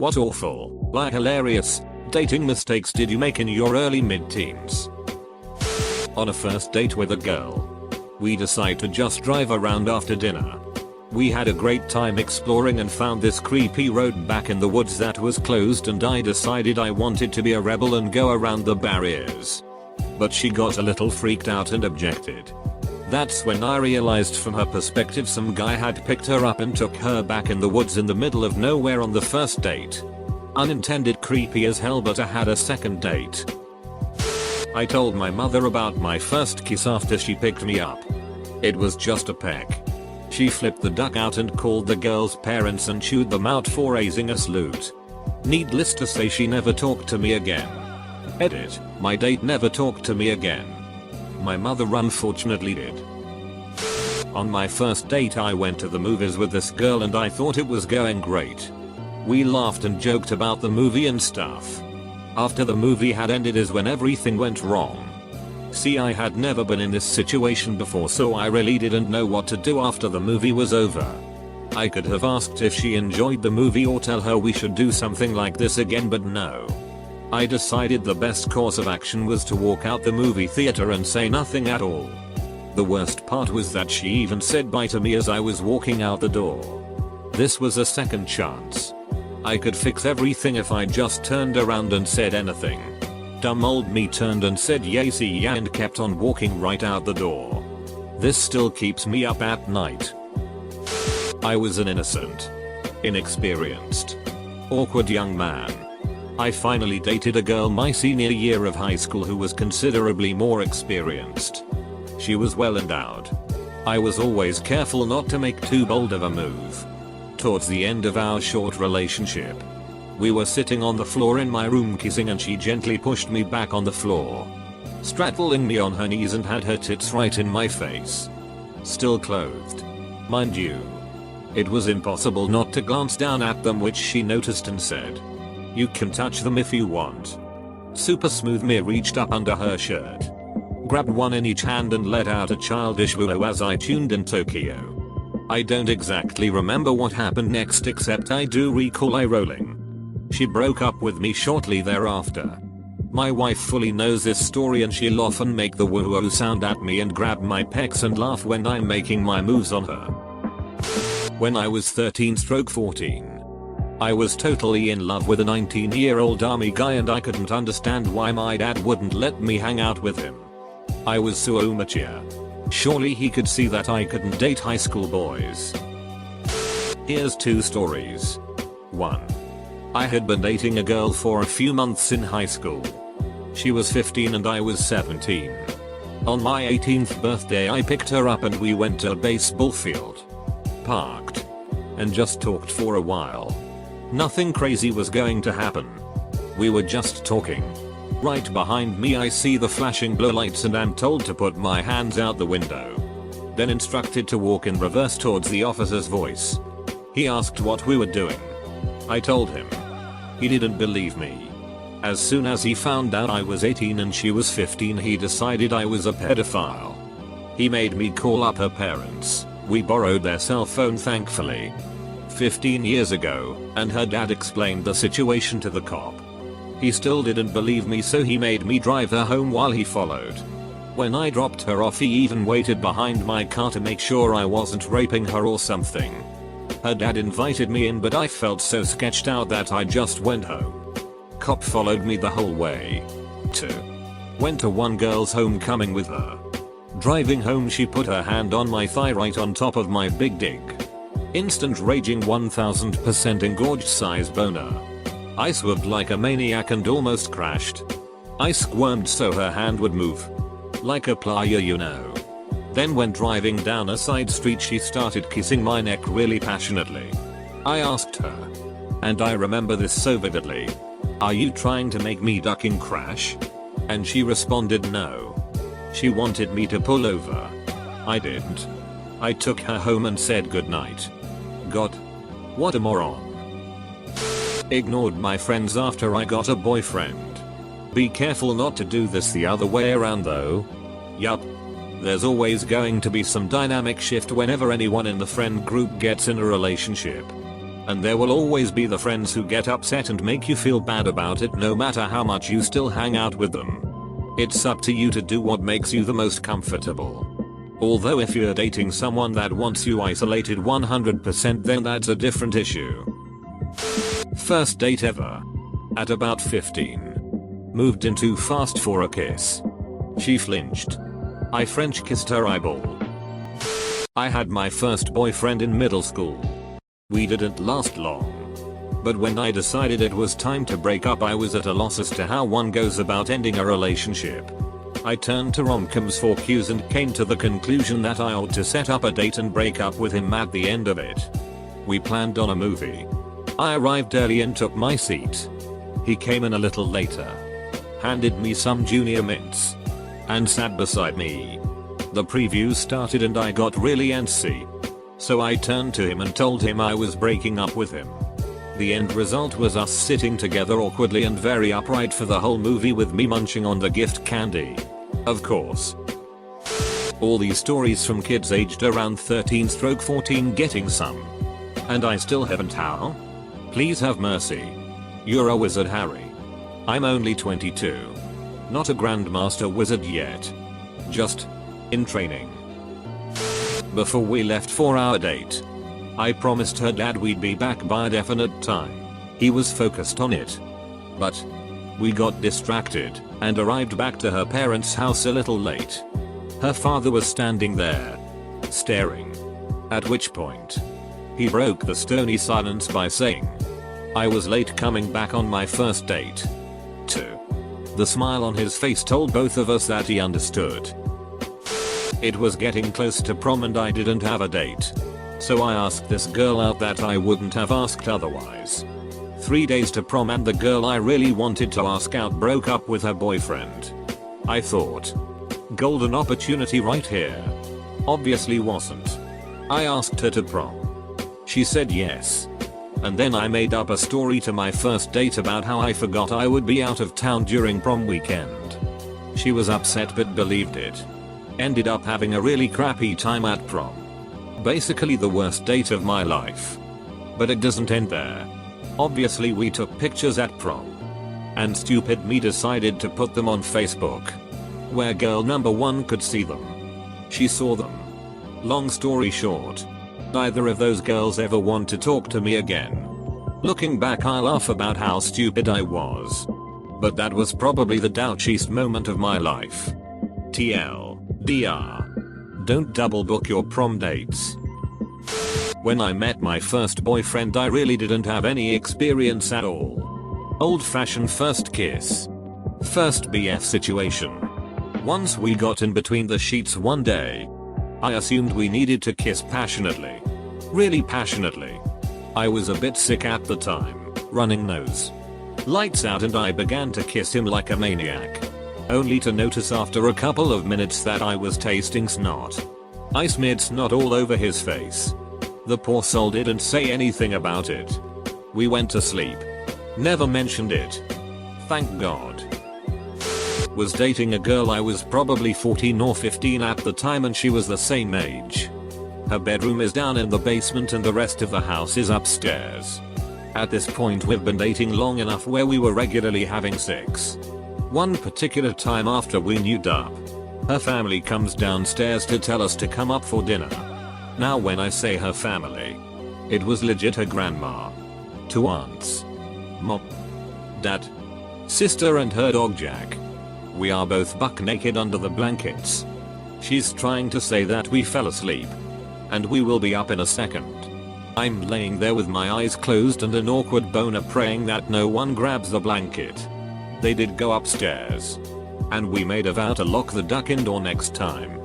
What awful, like hilarious, dating mistakes did you make in your early mid-teens? On a first date with a girl. We decide to just drive around after dinner. We had a great time exploring and found this creepy road back in the woods that was closed, and I decided I wanted to be a rebel and go around the barriers. But she got a little freaked out and objected. That's when I realized from her perspective some guy had picked her up and took her back in the woods in the middle of nowhere on the first date. Unintended, creepy as hell, but I had a second date. I told my mother about my first kiss after she picked me up. It was just a peck. She flipped the duck out and called the girl's parents and chewed them out for raising a salute. Needless to say, she never talked to me again. Edit, my date never talked to me again. My mother unfortunately did. On my first date I went to the movies with this girl and I thought it was going great. We laughed and joked about the movie and stuff. After the movie had ended is when everything went wrong. See, I had never been in this situation before, so I really didn't know what to do after the movie was over. I could have asked if she enjoyed the movie or tell her we should do something like this again, but no. I decided the best course of action was to walk out the movie theater and say nothing at all. The worst part was that she even said bye to me as I was walking out the door. This was a second chance. I could fix everything if I just turned around and said anything. Dumb old me turned and said yay, see ya, and kept on walking right out the door. This still keeps me up at night. I was an innocent, inexperienced, awkward young man. I finally dated a girl my senior year of high school who was considerably more experienced. She was well endowed. I was always careful not to make too bold of a move. Towards the end of our short relationship, we were sitting on the floor in my room kissing, and she gently pushed me back on the floor, straddling me on her knees, and had her tits right in my face. Still clothed, mind you. It was impossible not to glance down at them, which she noticed and said, "You can touch them if you want." Super smooth. Me reached up under her shirt, grabbed one in each hand and let out a childish woo as I tuned in Tokyo. I don't exactly remember what happened next, except I do recall eye rolling. She broke up with me shortly thereafter. My wife fully knows this story and she'll often make the woo-woo sound at me and grab my pecs and laugh when I'm making my moves on her. When I was 13/14, I was totally in love with a 19-year-old army guy, and I couldn't understand why my dad wouldn't let me hang out with him. I was so immature. Surely he could see that I couldn't date high school boys. Here's two stories. 1. I had been dating a girl for a few months in high school. She was 15 and I was 17. On my 18th birthday I picked her up and we went to a baseball field. Parked. And just talked for a while. Nothing crazy was going to happen. We were just talking. Right behind me I see the flashing blue lights and am told to put my hands out the window. Then instructed to walk in reverse towards the officer's voice. He asked what we were doing. I told him. He didn't believe me. As soon as he found out I was 18 and she was 15, he decided I was a pedophile. He made me call up her parents. We borrowed their cell phone, thankfully. 15 years ago, and her dad explained the situation to the cop. He still didn't believe me, so he made me drive her home while he followed. When I dropped her off, he even waited behind my car to make sure I wasn't raping her or something. Her dad invited me in, but I felt so sketched out that I just went home. Cop followed me the whole way. 2. Went to one girl's homecoming with her. Driving home she put her hand on my thigh right on top of my big dick. Instant raging 1000% engorged size boner. I swerved like a maniac and almost crashed. I squirmed so her hand would move. Like a playa, you know. Then when driving down a side street she started kissing my neck really passionately. I asked her, and I remember this so vividly, "Are you trying to make me duck and crash?" And she responded no. She wanted me to pull over. I didn't. I took her home and said goodnight. God. What a moron. Ignored my friends after I got a boyfriend. Be careful not to do this the other way around though. Yup. There's always going to be some dynamic shift whenever anyone in the friend group gets in a relationship. And there will always be the friends who get upset and make you feel bad about it no matter how much you still hang out with them. It's up to you to do what makes you the most comfortable. Although if you're dating someone that wants you isolated 100%, then that's a different issue. First date ever. At about 15. Moved in too fast for a kiss. She flinched. I French kissed her eyeball. I had my first boyfriend in middle school. We didn't last long. But when I decided it was time to break up, I was at a loss as to how one goes about ending a relationship. I turned to rom-coms for cues and came to the conclusion that I ought to set up a date and break up with him at the end of it. We planned on a movie. I arrived early and took my seat. He came in a little later, handed me some junior mints, and sat beside me. The preview started and I got really antsy. So I turned to him and told him I was breaking up with him. The end result was us sitting together awkwardly and very upright for the whole movie with me munching on the gift candy. Of course. All these stories from kids aged around 13-14 getting some. And I still haven't. How? Please have mercy. You're a wizard, Harry. I'm only 22. Not a grandmaster wizard yet. Just in training. Before we left for our date, I promised her dad we'd be back by a definite time. He was focused on it. But we got distracted and arrived back to her parents' house a little late. Her father was standing there, staring. At which point, he broke the stony silence by saying, "I was late coming back on my first date." Too. The smile on his face told both of us that he understood. It was getting close to prom and I didn't have a date. So I asked this girl out that I wouldn't have asked otherwise. 3 days to prom and the girl I really wanted to ask out broke up with her boyfriend. I thought, golden opportunity right here. Obviously wasn't. I asked her to prom. She said yes. And then I made up a story to my first date about how I forgot I would be out of town during prom weekend. She was upset but believed it. Ended up having a really crappy time at prom. Basically the worst date of my life. But it doesn't end there. Obviously we took pictures at prom. And stupid me decided to put them on Facebook, where girl number 1 could see them. She saw them. Long story short, neither of those girls ever want to talk to me again. Looking back, I laugh about how stupid I was. But that was probably the douchiest moment of my life. TLDR. Don't double book your prom dates. When I met my first boyfriend, I really didn't have any experience at all. Old fashioned first kiss. First BF situation. Once we got in between the sheets one day, I assumed we needed to kiss passionately. Really passionately. I was a bit sick at the time, running nose. Lights out, and I began to kiss him like a maniac. Only to notice after a couple of minutes that I was tasting snot. I smeared snot all over his face. The poor soul didn't say anything about it. We went to sleep. Never mentioned it. Thank God. Was dating a girl. I was probably 14 or 15 at the time and she was the same age. Her bedroom is down in the basement and the rest of the house is upstairs. At this point we've been dating long enough where we were regularly having sex. One particular time after we knew up, her family comes downstairs to tell us to come up for dinner. Now when I say her family, it was legit her grandma, 2 aunts, mom, dad, sister and her dog Jack. We are both buck naked under the blankets. She's trying to say that we fell asleep. And we will be up in a second. I'm laying there with my eyes closed and an awkward boner praying that no one grabs the blanket. They did go upstairs. And we made a vow to lock the duck-in door next time.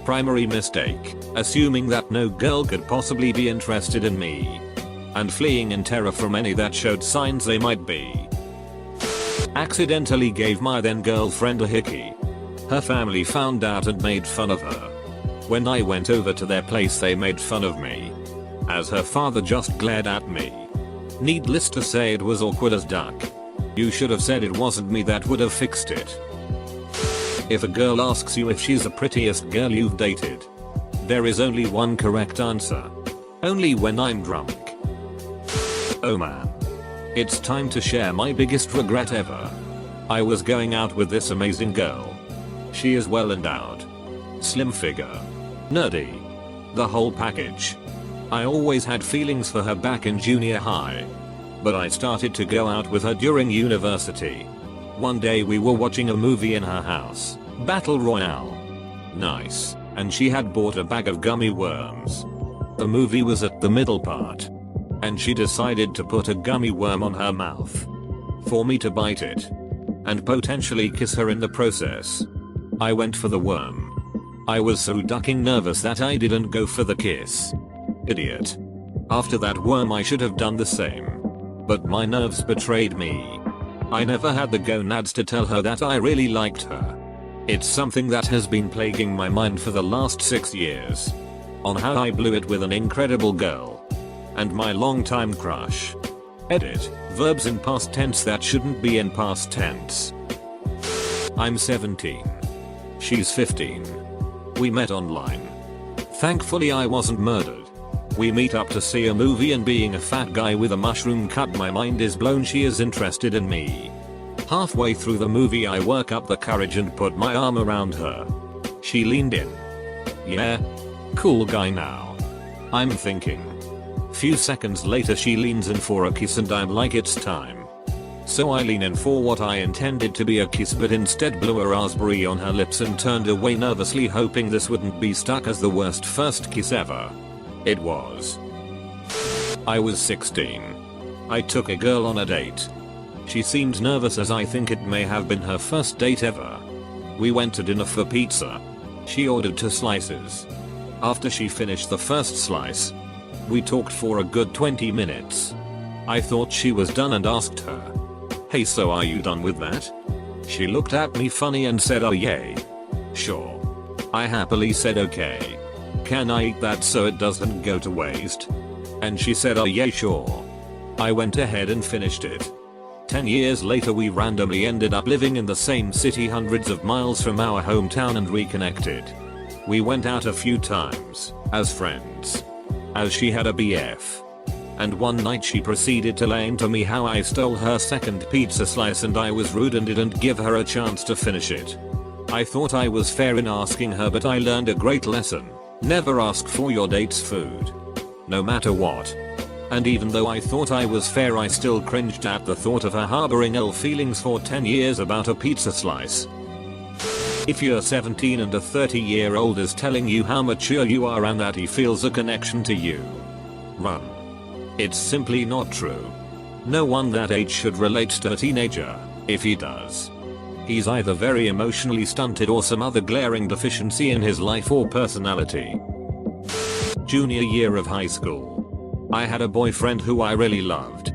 Primary mistake, assuming that no girl could possibly be interested in me. And fleeing in terror from any that showed signs they might be. Accidentally gave my then girlfriend a hickey. Her family found out and made fun of her. When I went over to their place they made fun of me, as her father just glared at me. Needless to say, it was awkward as duck. You should have said it wasn't me, that would have fixed it. If a girl asks you if she's the prettiest girl you've dated, there is only one correct answer. Only when I'm drunk. Oh man. It's time to share my biggest regret ever. I was going out with this amazing girl. She is well endowed. Slim figure. Nerdy. The whole package. I always had feelings for her back in junior high. But I started to go out with her during university. One day we were watching a movie in her house. Battle Royale. Nice. And she had bought a bag of gummy worms. The movie was at the middle part. And she decided to put a gummy worm on her mouth. For me to bite it. And potentially kiss her in the process. I went for the worm. I was so ducking nervous that I didn't go for the kiss. Idiot. After that worm I should have done the same. But my nerves betrayed me. I never had the gonads to tell her that I really liked her. It's something that has been plaguing my mind for the last 6 years. On how I blew it with an incredible girl. And my longtime crush. Edit. Verbs in past tense that shouldn't be in past tense. I'm 17. She's 15. We met online. Thankfully I wasn't murdered. We meet up to see a movie and being a fat guy with a mushroom cut my mind is blown she is interested in me. Halfway through the movie I work up the courage and put my arm around her. She leaned in. Yeah. Cool guy now. I'm thinking. Few seconds later she leans in for a kiss and I'm like it's time. So I lean in for what I intended to be a kiss but instead blew a raspberry on her lips and turned away nervously hoping this wouldn't be stuck as the worst first kiss ever. It was. I was 16. I took a girl on a date. She seemed nervous as I think it may have been her first date ever. We went to dinner for pizza. She ordered 2 slices. After she finished the first slice, we talked for a good 20 minutes. I thought she was done and asked her, "Hey, so are you done with that?" She looked at me funny and said, "Oh yay. Sure." I happily said okay. "Can I eat that so it doesn't go to waste?" And she said, "Oh yeah, sure." I went ahead and finished it. 10 years later we randomly ended up living in the same city hundreds of miles from our hometown and reconnected. We went out a few times, as friends. As she had a BF. And one night she proceeded to lay into me how I stole her second pizza slice and I was rude and didn't give her a chance to finish it. I thought I was fair in asking her but I learned a great lesson. Never ask for your date's food. No matter what. And even though I thought I was fair I still cringed at the thought of her harboring ill feelings for 10 years about a pizza slice. If you're 17 and a 30-year-old is telling you how mature you are and that he feels a connection to you, run. It's simply not true. No one that age should relate to a teenager. If he does, he's either very emotionally stunted or some other glaring deficiency in his life or personality. Junior year of high school. I had a boyfriend who I really loved.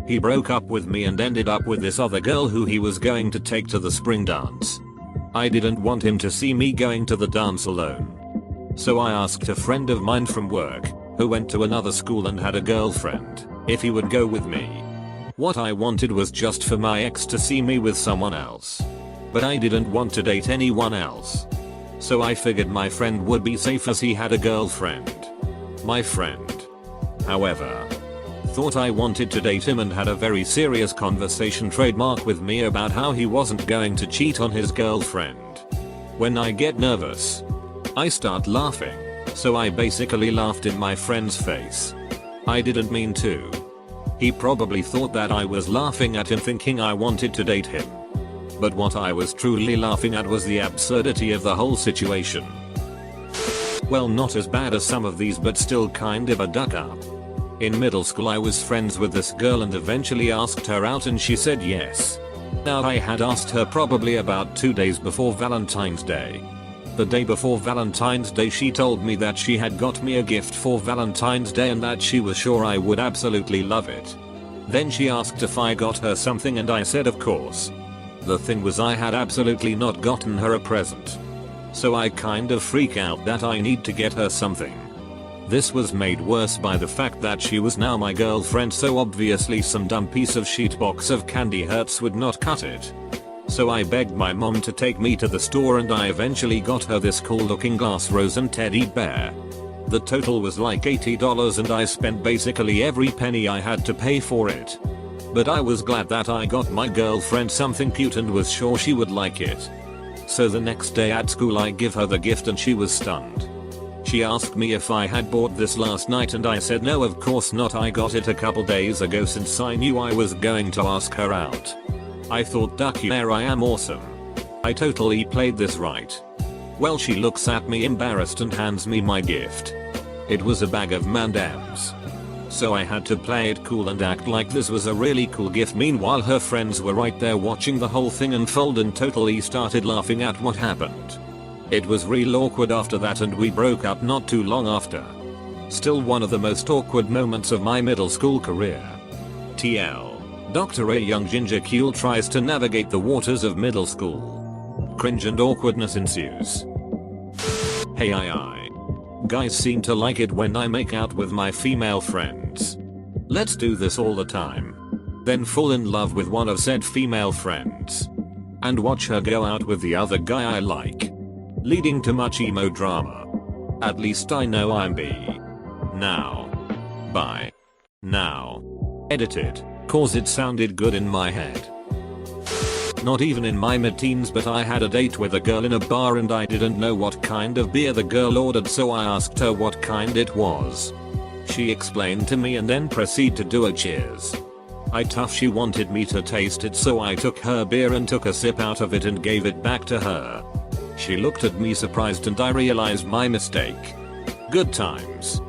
He broke up with me and ended up with this other girl who he was going to take to the spring dance. I didn't want him to see me going to the dance alone. So I asked a friend of mine from work, who went to another school and had a girlfriend, if he would go with me. What I wanted was just for my ex to see me with someone else. But I didn't want to date anyone else. So I figured my friend would be safe as he had a girlfriend. My friend, however, thought I wanted to date him and had a very serious conversation trademark with me about how he wasn't going to cheat on his girlfriend. When I get nervous, I start laughing, so I basically laughed in my friend's face. I didn't mean to. He probably thought that I was laughing at him thinking I wanted to date him. But what I was truly laughing at was the absurdity of the whole situation. Well, not as bad as some of these but still kind of a duck up. In middle school I was friends with this girl and eventually asked her out and she said yes. Now I had asked her probably about 2 days before Valentine's Day. The day before Valentine's Day she told me that she had got me a gift for Valentine's Day and that she was sure I would absolutely love it. Then she asked if I got her something and I said of course. The thing was I had absolutely not gotten her a present. So I kind of freak out that I need to get her something. This was made worse by the fact that she was now my girlfriend, so obviously some dumb piece of sheet box of candy Hertz would not cut it. So I begged my mom to take me to the store and I eventually got her this cool looking glass rose and teddy bear. The total was like $80 and I spent basically every penny I had to pay for it. But I was glad that I got my girlfriend something cute and was sure she would like it. So the next day at school I give her the gift and she was stunned. She asked me if I had bought this last night and I said no, of course not, I got it a couple days ago since I knew I was going to ask her out. I thought, duck you, I am awesome. I totally played this right. Well, she looks at me embarrassed and hands me my gift. It was a bag of M&Ms. So I had to play it cool and act like this was a really cool gift. Meanwhile her friends were right there watching the whole thing unfold and totally started laughing at what happened. It was real awkward after that and we broke up not too long after. Still one of the most awkward moments of my middle school career. TL. Dr. A young ginger Kuhl tries to navigate the waters of middle school. Cringe and awkwardness ensues. Hey guys seem to like it when I make out with my female friends. Let's do this all the time. Then fall in love with one of said female friends. And watch her go out with the other guy I like. Leading to much emo drama. At least I know I'm B. Now. Bye. Now. Edited, cause it sounded good in my head. Not even in my mid-teens, but I had a date with a girl in a bar and I didn't know what kind of beer the girl ordered, so I asked her what kind it was. She explained to me and then proceeded to do a cheers. She wanted me to taste it, so I took her beer and took a sip out of it and gave it back to her. She looked at me surprised and I realized my mistake. Good times.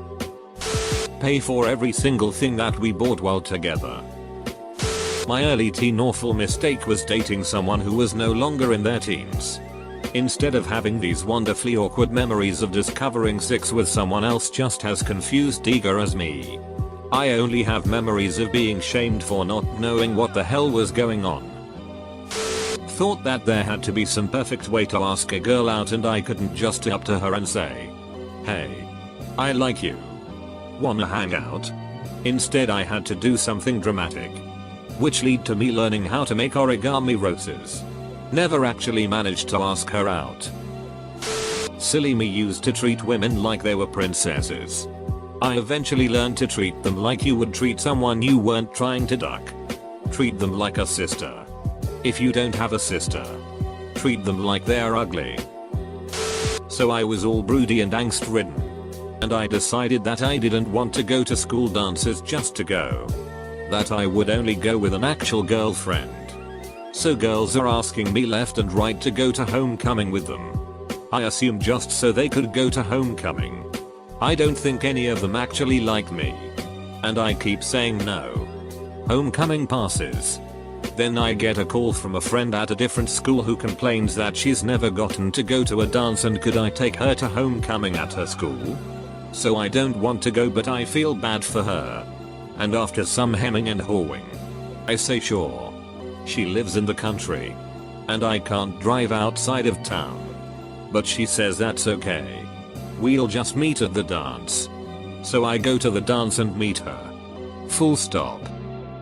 Pay for every single thing that we bought while together. My early teen awful mistake was dating someone who was no longer in their teens. Instead of having these wonderfully awkward memories of discovering sex with someone else just as confused eager as me, I only have memories of being shamed for not knowing what the hell was going on. Thought that there had to be some perfect way to ask a girl out and I couldn't just up to her and say, hey, I like you. Wanna hang out? Instead I had to do something dramatic. Which led to me learning how to make origami roses. Never actually managed to ask her out. Silly me used to treat women like they were princesses. I eventually learned to treat them like you would treat someone you weren't trying to duck. Treat them like a sister. If you don't have a sister, treat them like they're ugly. So I was all broody and angst ridden. And I decided that I didn't want to go to school dances just to go. That I would only go with an actual girlfriend. So girls are asking me left and right to go to homecoming with them. I assume just so they could go to homecoming. I don't think any of them actually like me. And I keep saying no. Homecoming passes. Then I get a call from a friend at a different school who complains that she's never gotten to go to a dance and could I take her to homecoming at her school? So I don't want to go, but I feel bad for her. And after some hemming and hawing, I say sure. She lives in the country. And I can't drive outside of town. But she says that's okay. We'll just meet at the dance. So I go to the dance and meet her. Full stop.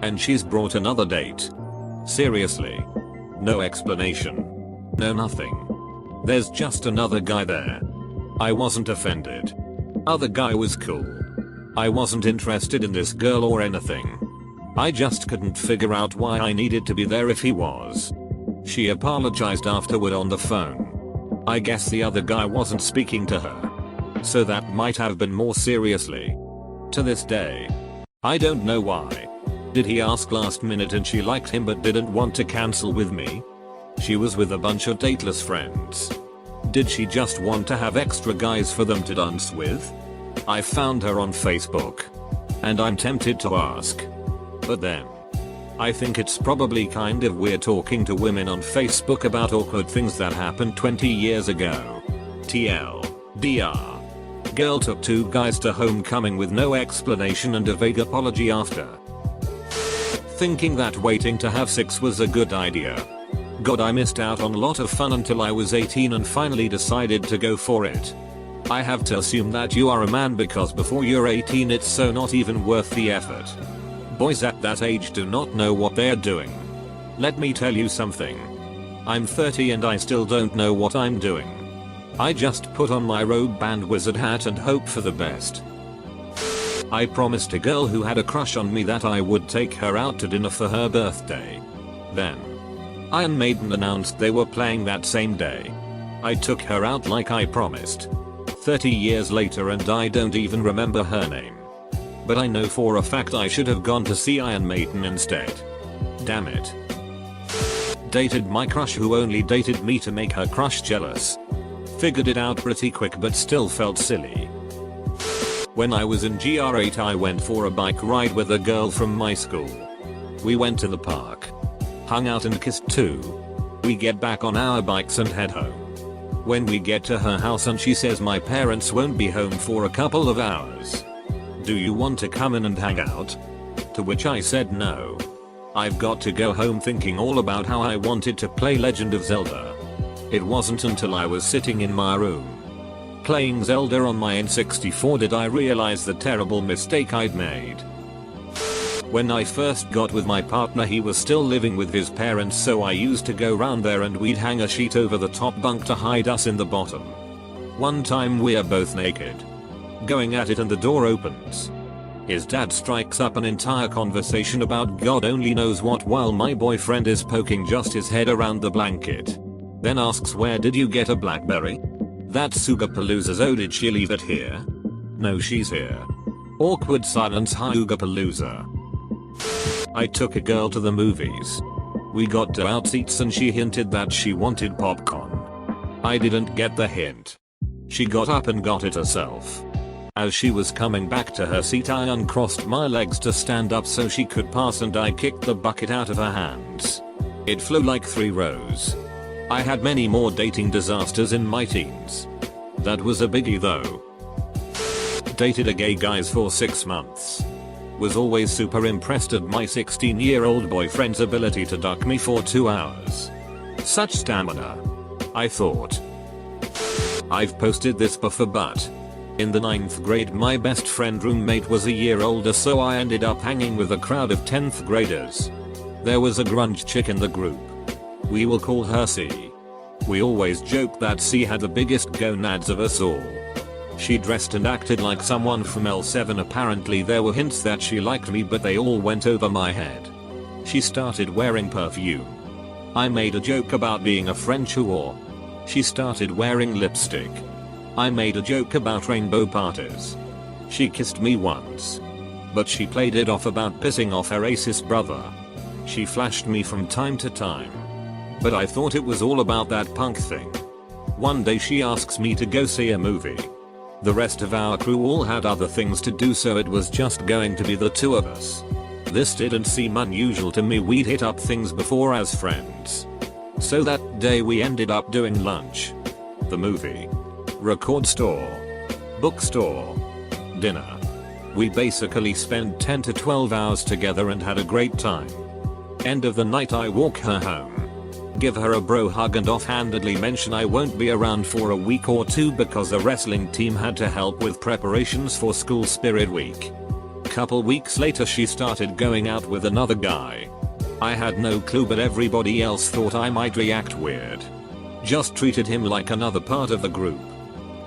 And she's brought another date. Seriously. No explanation. No nothing. There's just another guy there. I wasn't offended. Other guy was cool. I wasn't interested in this girl or anything. I just couldn't figure out why I needed to be there if he was. She apologized afterward on the phone. I guess the other guy wasn't speaking to her. So that might have been more seriously. To this day, I don't know why. Did he ask last minute and she liked him but didn't want to cancel with me? She was with a bunch of dateless friends. Did she just want to have extra guys for them to dance with? I found her on Facebook. And I'm tempted to ask. But then, I think it's probably kind of weird talking to women on Facebook about awkward things that happened 20 years ago. TL. DR. Girl took 2 guys to homecoming with no explanation and a vague apology after. Thinking that waiting to have sex was a good idea. God, I missed out on a lot of fun until I was 18 and finally decided to go for it. I have to assume that you are a man because before you're 18 it's so not even worth the effort. Boys at that age do not know what they're doing. Let me tell you something. I'm 30 and I still don't know what I'm doing. I just put on my robe and wizard hat and hope for the best. I promised a girl who had a crush on me that I would take her out to dinner for her birthday. Then, Iron Maiden announced they were playing that same day. I took her out like I promised. 30 years later and I don't even remember her name. But I know for a fact I should have gone to see Iron Maiden instead. Damn it. Dated my crush who only dated me to make her crush jealous. Figured it out pretty quick but still felt silly. When I was in GR8 I went for a bike ride with a girl from my school. We went to the park. Hung out and kissed too. We get back on our bikes and head home. When we get to her house and she says my parents won't be home for a couple of hours. Do you want to come in and hang out? To which I said no. I've got to go home thinking all about how I wanted to play Legend of Zelda. It wasn't until I was sitting in my room playing Zelda on my N64 did I realize the terrible mistake I'd made. When I first got with my partner he was still living with his parents so I used to go round there and we'd hang a sheet over the top bunk to hide us in the bottom. One time we're both naked. Going at it and the door opens. His dad strikes up an entire conversation about God only knows what while my boyfriend is poking just his head around the blanket. Then asks where did you get a blackberry? That's Oogapalooza's. Oh did she leave it here? No she's here. Awkward silence. Hi Oogapalooza. I took a girl to the movies. We got to out seats and she hinted that she wanted popcorn. I didn't get the hint. She got up and got it herself. As she was coming back to her seat I uncrossed my legs to stand up so she could pass and I kicked the bucket out of her hands. It flew like 3 rows. I had many more dating disasters in my teens. That was a biggie though. Dated a gay guy for 6 months. Was always super impressed at my 16-year-old boyfriend's ability to duck me for 2 hours. Such stamina. I thought. I've posted this before but in the 9th grade my best friend roommate was a year older so I ended up hanging with a crowd of 10th graders. There was a grunge chick in the group. We will call her C. We always joked that C had the biggest gonads of us all. She dressed and acted like someone from L7. Apparently there were hints that she liked me but they all went over my head. She started wearing perfume. I made a joke about being a French whore. She started wearing lipstick. I made a joke about rainbow parties. She kissed me once. But she played it off about pissing off her racist brother. She flashed me from time to time. But I thought it was all about that punk thing. One day she asks me to go see a movie. The rest of our crew all had other things to do so it was just going to be the 2 of us. This didn't seem unusual to me. We'd hit up things before as friends. So that day we ended up doing lunch, the movie, record store, bookstore, dinner. We basically spent 10 to 12 hours together and had a great time. End of the night I walk her home. Give her a bro hug and offhandedly mention I won't be around for a week or 2 because the wrestling team had to help with preparations for school spirit week. Couple weeks later she started going out with another guy. I had no clue but everybody else thought I might react weird. Just treated him like another part of the group.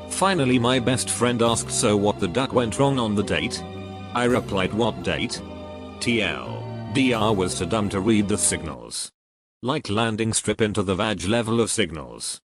Finally my best friend asked so what the duck went wrong on the date? I replied what date? TLDR was too dumb to read the signals. Like landing strip into the vag level of signals.